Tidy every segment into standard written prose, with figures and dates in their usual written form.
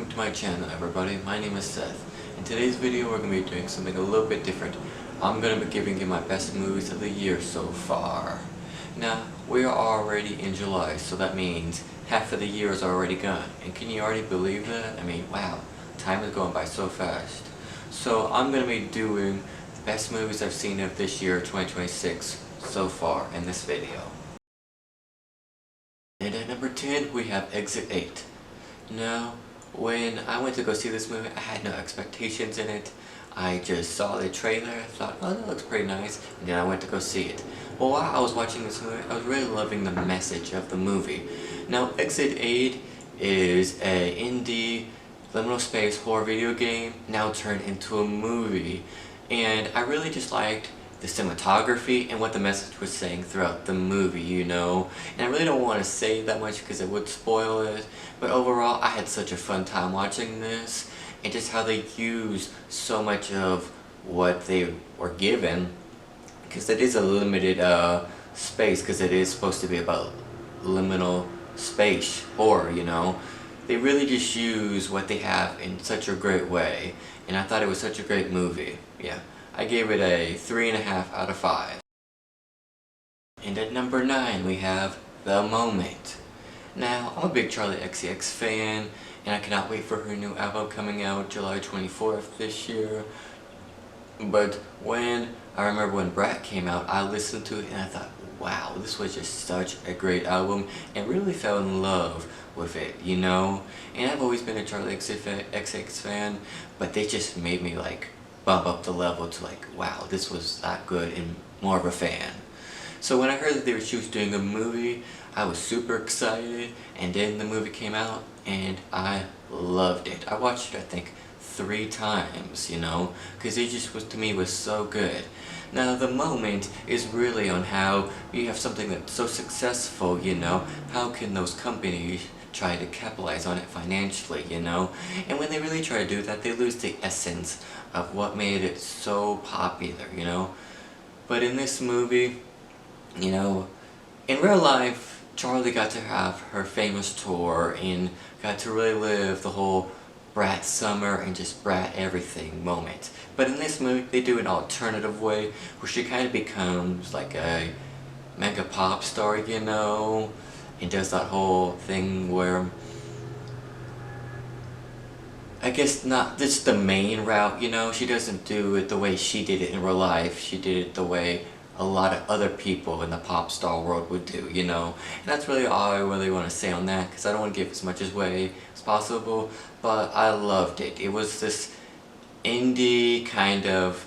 welcome to my channel everybody. My name is Seth. In today's video we're going to be doing something a little bit different. I'm going to be giving you my best movies of the year so far. Now, we are already in July, so that means half of the year is already gone. And can you already believe that? I mean, wow, time is going by so fast. So I'm going to be doing the best movies I've seen of this year, 2026, so far in this video. And at number 10, we have Exit 8. Now, when I went to go see this movie, I had no expectations in it. I just saw the trailer, thought, oh, that looks pretty nice, and then I went to go see it. Well, while I was watching this movie, I was really loving the message of the movie. Now, Exit 8 is a indie liminal space horror video game now turned into a movie. And I really just liked the cinematography and what the message was saying throughout the movie, you know. And I really don't want to say that much because it would spoil it, but overall I had such a fun time watching this, and just how they use so much of what they were given, because it is a limited space, because it is supposed to be about liminal space horror, you know. They really just use what they have in such a great way, and I thought it was such a great movie. Yeah, I gave it a 3.5 out of 5. And at number 9 we have The Moment. Now, I'm a big Charli XCX fan, and I cannot wait for her new album coming out July 24th this year. But I remember when Brat came out, I listened to it and I thought, wow, this was just such a great album, and really fell in love with it, you know. And I've always been a Charli XCX fan, but they just made me like bump up the level to like, wow, this was that good, and more of a fan. So when I heard that she was doing a movie, I was super excited, and then the movie came out and I loved it. I watched it I think 3 times, you know, because it just was, to me, was so good. Now, The Moment is really on how you have something that's so successful, you know, how can those companies try to capitalize on it financially, you know. And when they really try to do that, they lose the essence of what made it so popular, you know. But in this movie, you know, in real life, Charli got to have her famous tour and got to really live the whole Brat summer and just Brat everything moment. But in this movie, they do an alternative way where she kind of becomes like a mega pop star, you know, and does that whole thing where, I guess not just the main route, you know. She doesn't do it the way she did it in real life. She did it the way a lot of other people in the pop star world would do, you know. And that's really all I really want to say on that, because I don't want to give as much away as possible, but I loved it. It was this indie kind of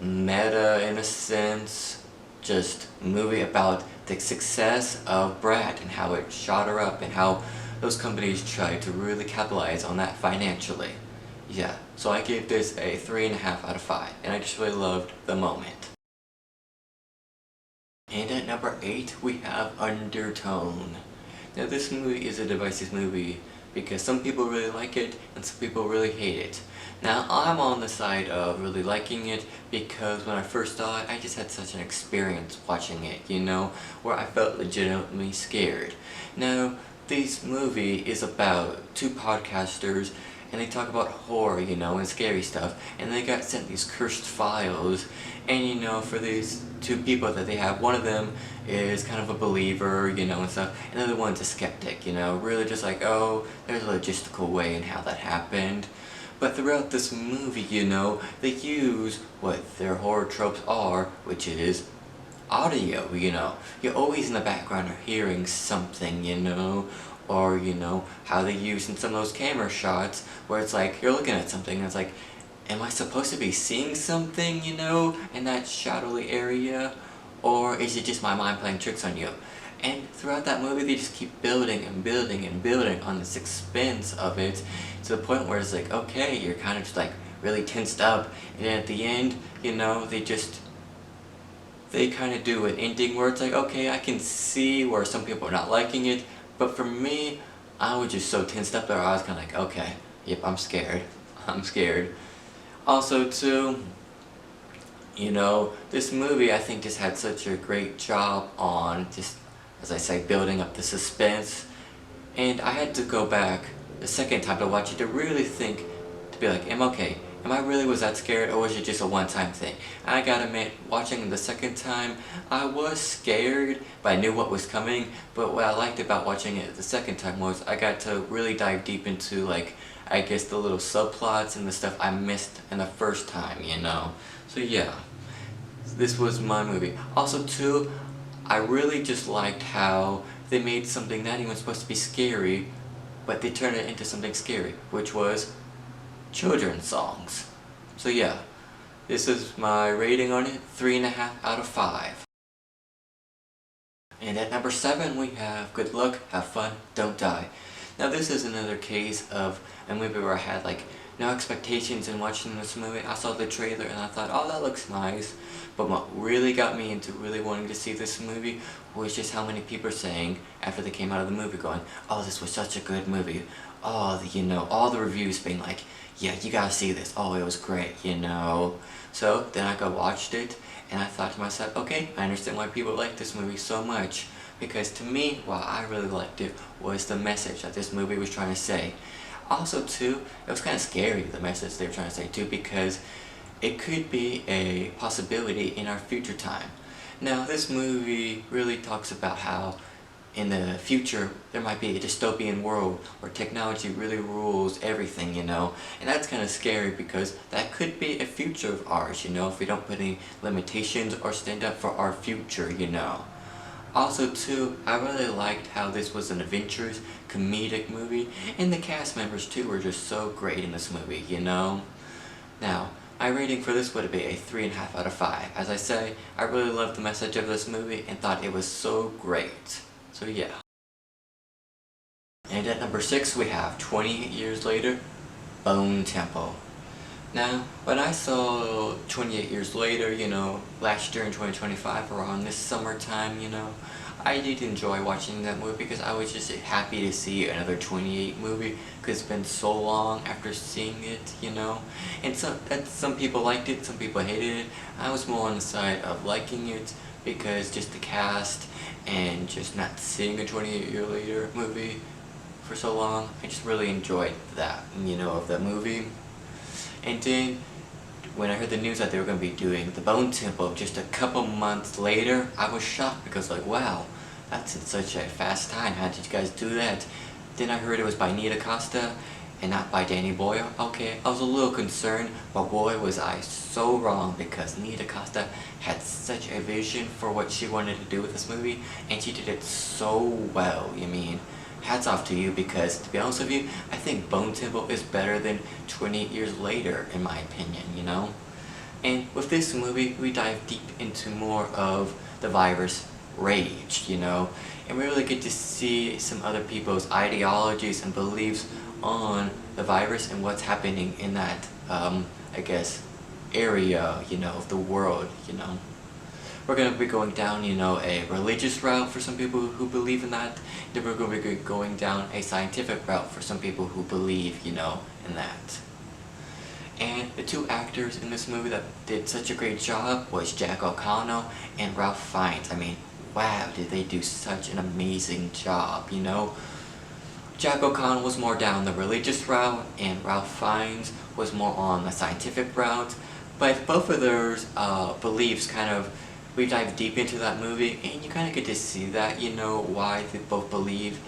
meta, in a sense, just movie about the success of Brat and how it shot her up and how those companies tried to really capitalize on that financially. Yeah, so I gave this a 3.5 out of 5, and I just really loved The Moment. And at number 8 we have Undertone. Now, this movie is a divisive movie because some people really like it and some people really hate it. Now, I'm on the side of really liking it because when I first saw it, I just had such an experience watching it, you know, where I felt legitimately scared. Now, this movie is about 2 podcasters, and they talk about horror, you know, and scary stuff, and they got sent these cursed files, and you know, for these 2 people that they have, one of them is kind of a believer, you know, and stuff, and the other one's a skeptic, you know, really just like, oh, there's a logistical way in how that happened. But throughout this movie, you know, they use what their horror tropes are, which is audio, you know. You're always in the background hearing something, you know, or, you know, how they use in some of those camera shots where it's like, you're looking at something and it's like, am I supposed to be seeing something, you know, in that shadowy area? Or is it just my mind playing tricks on you? And throughout that movie, they just keep building and building and building on the suspense of it, to the point where it's like, okay, you're kind of just like really tensed up, and then at the end, you know, they kind of do an ending where it's like, okay, I can see where some people are not liking it, but for me, I was just so tensed up there, I was kind of like, okay, yep, I'm scared. I'm scared. Also, too, you know, this movie, I think, just had such a great job on just, as I say, building up the suspense. And I had to go back the second time to watch it to really think, to be like, am I really was that scared, or was it just a one-time thing? And I gotta admit, watching the second time, I was scared, but I knew what was coming. But what I liked about watching it the second time was I got to really dive deep into, like, I guess the little subplots and the stuff I missed in the first time, you know? So yeah, this was my movie. Also too, I really just liked how they made something not even supposed to be scary, but they turned it into something scary, which was children's songs. So yeah, this is my rating on it, 3.5 out of 5. And at number 7 we have Good Luck, Have Fun, Don't Die. Now this is another case of a movie where I had like no expectations in watching this movie. I saw the trailer and I thought, oh, that looks nice. But what really got me into really wanting to see this movie was just how many people are saying after they came out of the movie going, oh, this was such a good movie. Oh, you know, all the reviews being like, yeah, you gotta see this. Oh, it was great, you know. So then I go watched it and I thought to myself, okay, I understand why people like this movie so much. Because to me, what I really liked it was the message that this movie was trying to say. Also too, it was kind of scary, the message they were trying to say too, because it could be a possibility in our future time. Now this movie really talks about how in the future there might be a dystopian world where technology really rules everything, you know, and that's kind of scary because that could be a future of ours, you know, if we don't put any limitations or stand up for our future, you know. Also too, I really liked how this was an adventurous, comedic movie, and the cast members too were just so great in this movie, you know? Now, my rating for this would be a 3.5 out of 5. As I say, I really loved the message of this movie and thought it was so great. So yeah. And at number 6 we have 28 Years Later, Bone Temple. Now, when I saw 28 Years Later, you know, last year in 2025, around this summertime, you know, I did enjoy watching that movie because I was just happy to see another 28 movie because it's been so long after seeing it, you know. And some people liked it, some people hated it. I was more on the side of liking it because just the cast and just not seeing a 28 Year Later movie for so long, I just really enjoyed that, you know, of that movie. And then, when I heard the news that they were going to be doing the Bone Temple just a couple months later, I was shocked because like, wow, that's in such a fast time, how did you guys do that? Then I heard it was by Nia DaCosta and not by Danny Boyle. Okay, I was a little concerned, but boy was I so wrong because Nia DaCosta had such a vision for what she wanted to do with this movie, and she did it so well, you mean. Hats off to you because, to be honest with you, I think Bone Temple is better than 28 Years Later, in my opinion, you know? And with this movie, we dive deep into more of the virus rage, you know? And we really get to see some other people's ideologies and beliefs on the virus and what's happening in that, I guess, area, you know, of the world, you know? We're going to be going down, you know, a religious route for some people who believe in that. Then we're going to be going down a scientific route for some people who believe, you know, in that. And the two actors in this movie that did such a great job was Jack O'Connell and Ralph Fiennes. I mean, wow, did they do such an amazing job, you know? Jack O'Connell was more down the religious route and Ralph Fiennes was more on the scientific route. But both of their beliefs kind of, we dive deep into that movie and you kind of get to see that, you know, why they both believe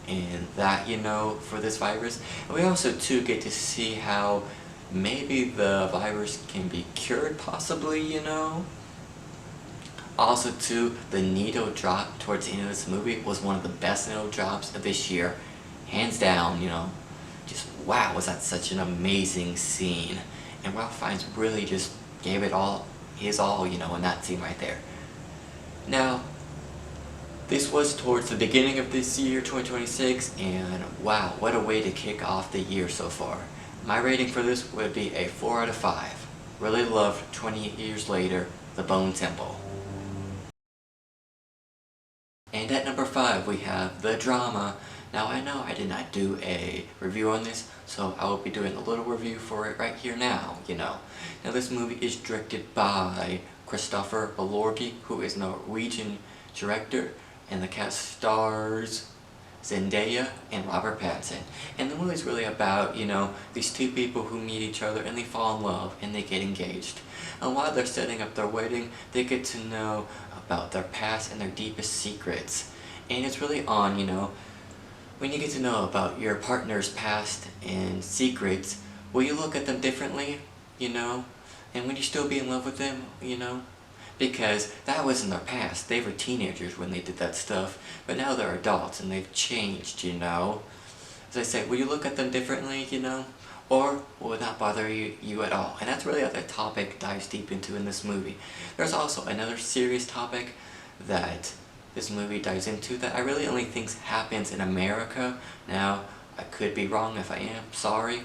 in that, you know, for this virus. And we also too get to see how maybe the virus can be cured possibly, you know. Also too, the needle drop towards the end of this movie was one of the best needle drops of this year. Hands down, you know. Just wow, was that such an amazing scene. And Ralph Fiennes really just gave it all, his all, you know, in that scene right there. Now, this was towards the beginning of this year, 2026, and wow, what a way to kick off the year so far. My rating for this would be a 4 out of 5. Really loved 28 Years Later, The Bone Temple. And at number 5 we have The Drama. Now I know I did not do a review on this, so I will be doing a little review for it right here now, you know. Now this movie is directed by Kristoffer Borge, who is a Norwegian director, and the cast stars Zendaya and Robert Pattinson. And the movie's really about, these two people who meet each other and they fall in love and they get engaged. And while they're setting up their wedding, they get to know about their past and their deepest secrets. And it's really on, when you get to know about your partner's past and secrets, will you look at them differently, And would you still be in love with them, Because that was in their past. They were teenagers when they did that stuff, but now they're adults and they've changed, As I say, will you look at them differently, Or will it not bother you at all? And that's really what the topic dives deep into in this movie. There's also another serious topic that this movie dives into that I really only think happens in America. Now, I could be wrong if I am, sorry,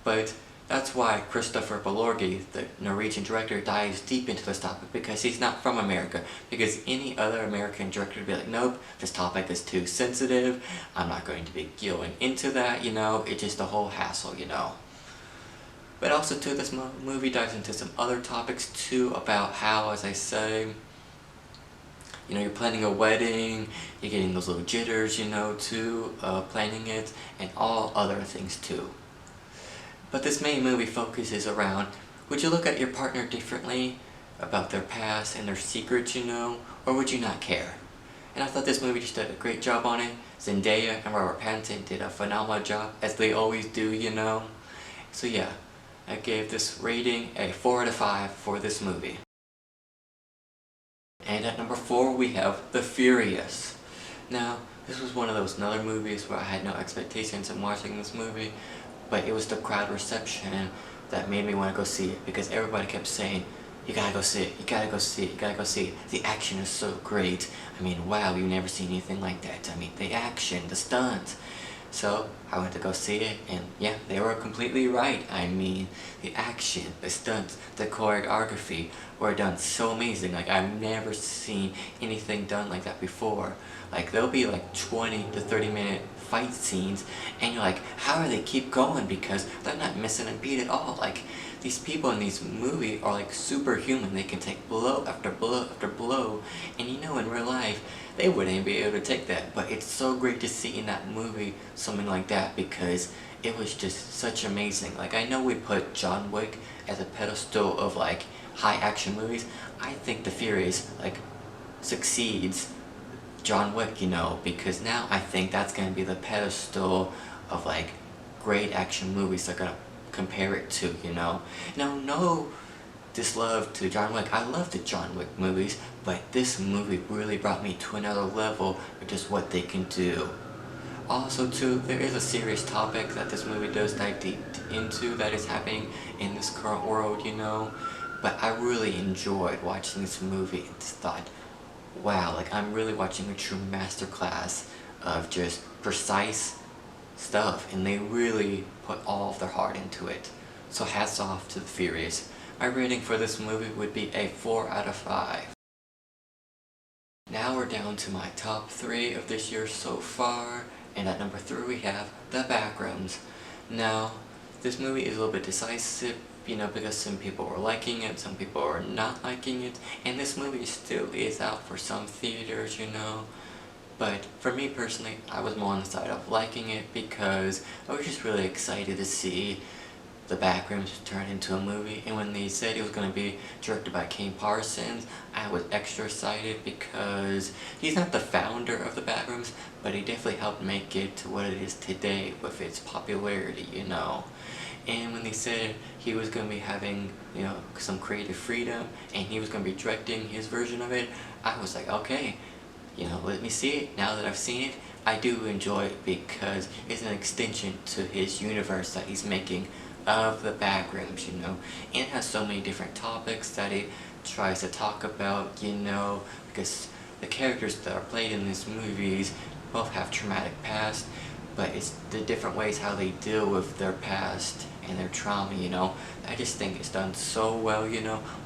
but that's why Kristoffer Bolorgi, the Norwegian director, dives deep into this topic, because he's not from America. Because any other American director would be like, nope, this topic is too sensitive, I'm not going to be going into that, it's just a whole hassle, But also too, this movie dives into some other topics too, about how, as I say, you're planning a wedding, you're getting those little jitters, too, planning it, and all other things too. But this main movie focuses around, would you look at your partner differently about their past and their secrets, or would you not care? And I thought this movie just did a great job on it. Zendaya and Robert Pattinson did a phenomenal job, as they always do, So yeah, I gave this rating a 4 out of 5 for this movie. And at number 4 we have The Furious. Now, this was one of those another movies where I had no expectations in watching this movie, but it was the crowd reception that made me want to go see it, because everybody kept saying, you gotta go see it, you gotta go see it, you gotta go see it. The action is so great. I mean, wow, you've never seen anything like that. I mean, the action, the stunts. So, I went to go see it, and yeah, they were completely right. I mean, the action, the stunts, the choreography were done so amazing. Like, I've never seen anything done like that before. Like, there'll be like 20 to 30 minute fight scenes, and you're like, how do they keep going? Because they're not missing a beat at all. Like, these people in these movies are like superhuman. They can take blow after blow after blow, and in real life, they wouldn't be able to take that. But it's so great to see in that movie something like that, because it was just such amazing. Like, I know we put John Wick as a pedestal of like high action movies. I think The Furious like succeeds John Wick, because now I think that's gonna be the pedestal of like great action movies they're gonna compare it to, Now, no dislove to John Wick. I love the John Wick movies, but this movie really brought me to another level of just what they can do. Also too, there is a serious topic that this movie does dive deep into that is happening in this current world, But I really enjoyed watching this movie and just thought, wow, like I'm really watching a true masterclass of just precise stuff, and they really put all of their heart into it. So hats off to The Furious. My rating for this movie would be a 4 out of 5. Now we're down to my top 3 of this year so far, and at number 3 we have The Backrooms. Now, this movie is a little bit decisive, because some people are liking it, some people are not liking it, and this movie still is out for some theaters, But for me personally, I was more on the side of liking it, because I was just really excited to see The Backrooms turn into a movie. And when they said it was going to be directed by Kane Parsons, I was extra excited, because he's not the founder of The Backrooms, but he definitely helped make it to what it is today with its popularity, And when they said he was going to be having, some creative freedom, and he was going to be directing his version of it, I was like, okay, let me see it. Now that I've seen it, I do enjoy it, because it's an extension to his universe that he's making of The Backrooms, And it has so many different topics that it tries to talk about, because the characters that are played in these movies both have traumatic past, but it's the different ways how they deal with their past and their trauma, I just think it's done so well,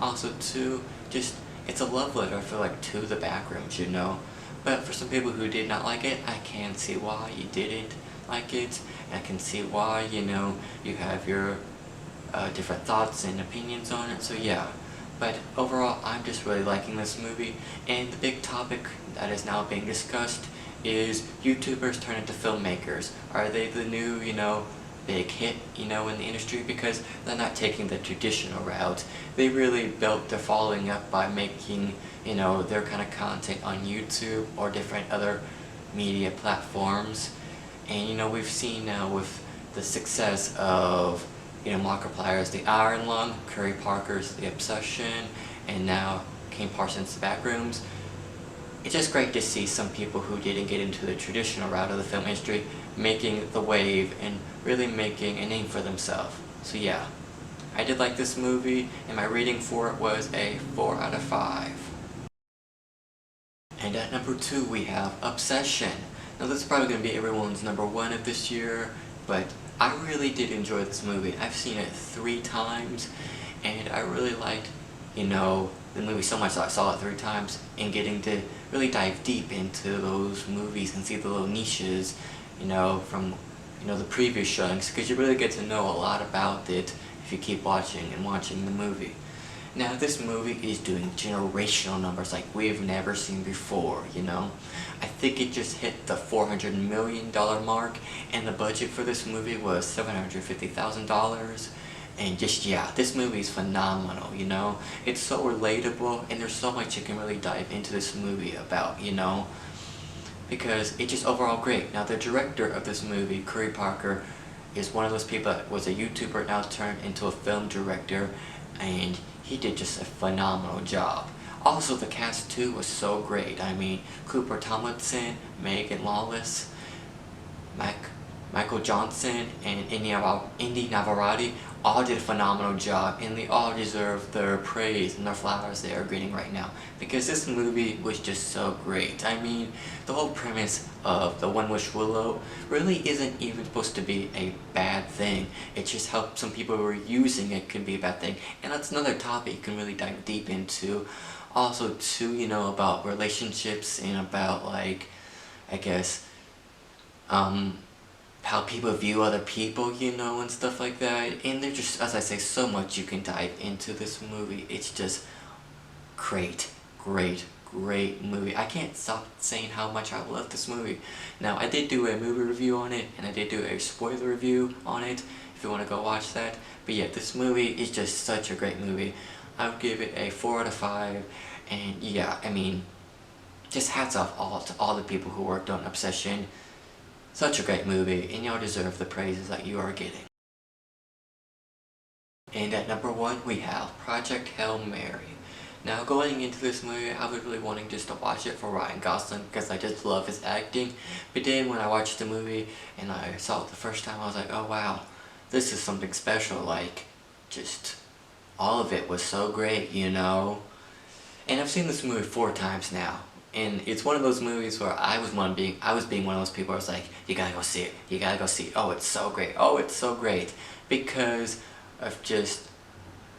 Also too, just, it's a love letter, I feel like, to The Backrooms, But for some people who did not like it, I can see why you didn't like it, and I can see why, you have your different thoughts and opinions on it, so yeah. But overall, I'm just really liking this movie, and the big topic that is now being discussed is YouTubers turn into filmmakers. Are they the new, big hit, in the industry? Because they're not taking the traditional route. They really built their following up by making, their kind of content on YouTube or different other media platforms. And, we've seen now with the success of, Markiplier's The Iron Lung, Curry Parker's The Obsession, and now Kane Parsons' The Backrooms. It's just great to see some people who didn't get into the traditional route of the film industry making the wave and really making a name for themselves. So yeah, I did like this movie, and my rating for it was a 4 out of 5. And at number 2 we have Obsession. Now this is probably going to be everyone's number 1 of this year, but I really did enjoy this movie. I've seen it 3 times, and I really liked, the movie so much that I saw it 3 times, and getting to really dive deep into those movies and see the little niches, from, the previous showings, because you really get to know a lot about it if you keep watching and watching the movie. Now this movie is doing generational numbers like we've never seen before, I think it just hit the $400 million mark, and the budget for this movie was $750,000. And just, yeah, this movie is phenomenal, It's so relatable, and there's so much you can really dive into this movie about, because it's just overall great. Now, the director of this movie, Curry Parker, is one of those people that was a YouTuber now turned into a film director, and he did just a phenomenal job. Also, the cast too was so great. I mean, Cooper Tomlinson, Megan Lawless, Michael Johnson, and Indy Navarrete all did a phenomenal job, and they all deserve their praise and their flowers they are getting right now, because this movie was just so great. I mean, the whole premise of the One Wish Willow really isn't even supposed to be a bad thing. It just how some people who are using it can be a bad thing, and that's another topic you can really dive deep into. Also too, about relationships and about, like, I guess, how people view other people, and stuff like that. And there's just, as I say, so much you can dive into this movie. It's just great movie. I can't stop saying how much I love this movie. Now, I did do a movie review on it, and I did do a spoiler review on it, if you want to go watch that. But yeah, this movie is just such a great movie. I would give it a 4 out of 5, and yeah, I mean, just hats off to all the people who worked on Obsession. Such a great movie, and y'all deserve the praises that you are getting. And at number 1 we have Project Hail Mary. Now, going into this movie, I was really wanting just to watch it for Ryan Gosling, because I just love his acting. But then when I watched the movie and I saw it the first time, I was like, oh wow, this is something special. Like, just all of it was so great, And I've seen this movie 4 times now. And it's one of those movies where I was being one of those people who was like, you gotta go see it, you gotta go see it, oh it's so great, oh it's so great, because of just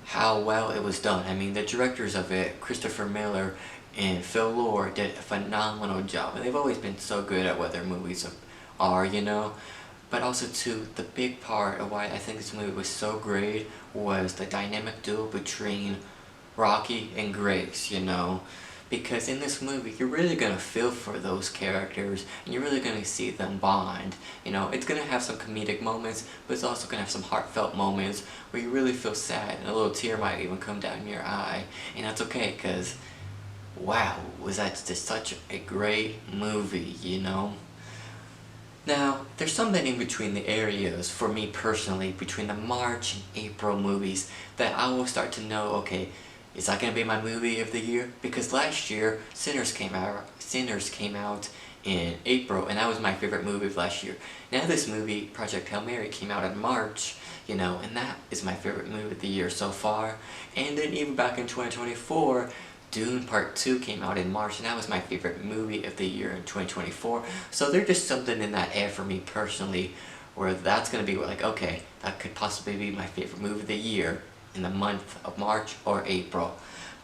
how well it was done. I mean, the directors of it, Christopher Miller and Phil Lord, did a phenomenal job, and they've always been so good at what their movies are, But also too, the big part of why I think this movie was so great was the dynamic duo between Rocky and Grace, Because in this movie, you're really going to feel for those characters, and you're really going to see them bond. It's going to have some comedic moments, but it's also going to have some heartfelt moments where you really feel sad, and a little tear might even come down your eye. And that's okay, because, wow, was that just such a great movie, Now, there's something in between the areas, for me personally, between the March and April movies, that I will start to know, okay, is that going to be my movie of the year? Because last year, Sinners came out in April, and that was my favorite movie of last year. Now this movie, Project Hail Mary, came out in March, and that is my favorite movie of the year so far. And then even back in 2024, Dune Part 2 came out in March, and that was my favorite movie of the year in 2024. So there's just something in that air for me personally, where that's going to be like, okay, that could possibly be my favorite movie of the year in the month of March or April.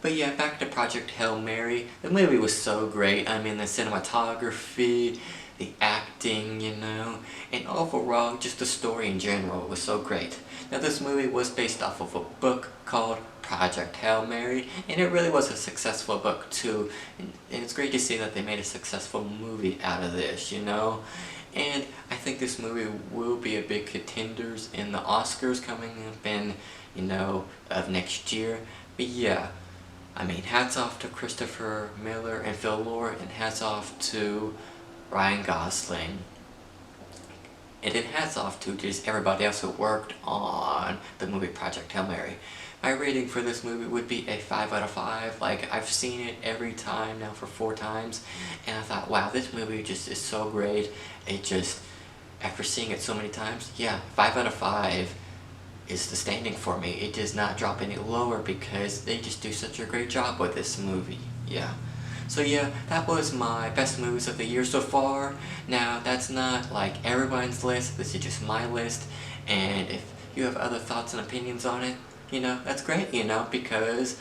But yeah, back to Project Hail Mary. The movie was so great. I mean, the cinematography, the acting, and overall, just the story in general was so great. Now, this movie was based off of a book called Project Hail Mary, and it really was a successful book too, and it's great to see that they made a successful movie out of this, And I think this movie will be a big contenders in the Oscars coming up in, of next year. But yeah, I mean, hats off to Christopher Miller and Phil Lord, and hats off to Ryan Gosling. And then hats off to just everybody else who worked on the movie Project Hail Mary. My rating for this movie would be a 5 out of 5. Like, I've seen it every time now for 4 times, and I thought, wow, this movie just is so great. It just, after seeing it so many times, yeah, 5 out of 5 is the standing for me. It does not drop any lower because they just do such a great job with this movie. Yeah. So yeah, that was my best movies of the year so far. Now, that's not like everyone's list, this is just my list, and if you have other thoughts and opinions on it, that's great, because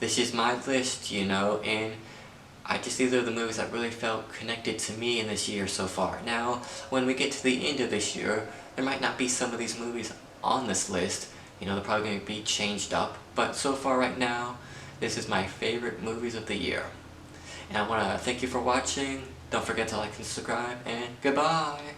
this is my list, and these are the movies that really felt connected to me in this year so far. Now, when we get to the end of this year, there might not be some of these movies on this list, they're probably going to be changed up, but so far right now, this is my favorite movies of the year. And I want to thank you for watching. Don't forget to like and subscribe, and goodbye!